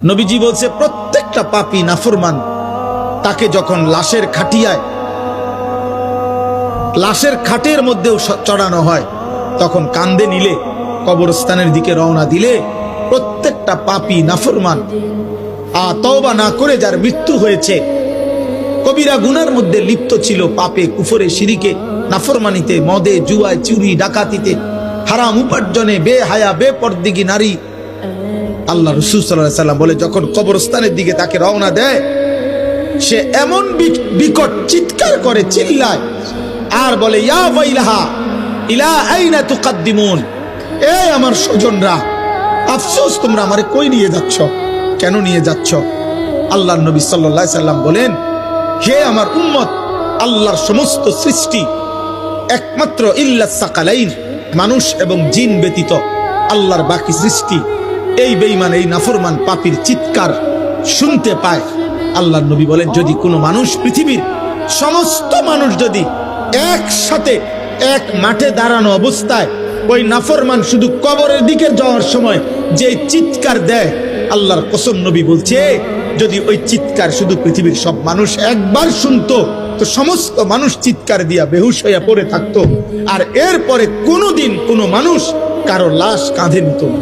নবীজি বলছে প্রত্যেকটা পাপী নাফরমান তাকে যখন লাশের খাটের মধ্যেও চড়ানো হয় তখন কান্দে নিলে, কবরস্থানের দিকে রওনা দিলে প্রত্যেকটা পাপী নাফরমান তওবা না করে যার মৃত্যু হয়েছে, কবিরা গুনার মধ্যে লিপ্ত ছিল, পাপে কুফরে শিরিকে নাফরমানিতে মদে জুয়ায় চুরি ডাকাতিতে হারাম উপার্জনে বেহায়া বেপরদিগী নারী, আল্লাহ রাসূল সাল্লাল্লাহু আলাইহি ওয়াসাল্লাম বলে যখন কবরস্থানের দিকে তাকে রওনা দেয় সে এমন বিকট চিৎকার করে, চিল্লায় আর বলে ইয়া ওয়াইলাহা ইলা আইনা তুকাদ্দিমুন, এ আমার স্বজনরা আফসোস তোমরা আমারে কই নিয়ে যাচ্ছ, কেন নিয়ে যাচ্ছ? আল্লাহর নবী সাল্লাল্লাহু আলাইহি সাল্লাম বলেন, হে আমার উম্মত, আল্লাহর সমস্ত সৃষ্টি একমাত্র ইল্লাস সাকালাইন, মানুষ এবং জিন ব্যতীত আল্লাহর বাকি সৃষ্টি এই বেঈমান এই নাফরমান পাপীর চিৎকার শুনতে পায়। আল্লাহর নবী বলেন, যদি কোনো মানুষ, পৃথিবীর সমস্ত মানুষ যদি একসাথে এক মাঠে দাঁড়ানো অবস্থায় ওই নাফরমান শুধু কবরের দিকে যাওয়ার সময় যে চিৎকার দেয়, আল্লাহর কসম নবী বলছে যদি ওই চিৎকার শুধু পৃথিবীর সব মানুষ একবার শুনতো তো সমস্ত মানুষ চিৎকার দিয়া বেহুশ হয়ে পড়ে থাকতো, আর এরপরে কোনোদিন কোনো মানুষ কারো লাশ কাঁধে নিত না।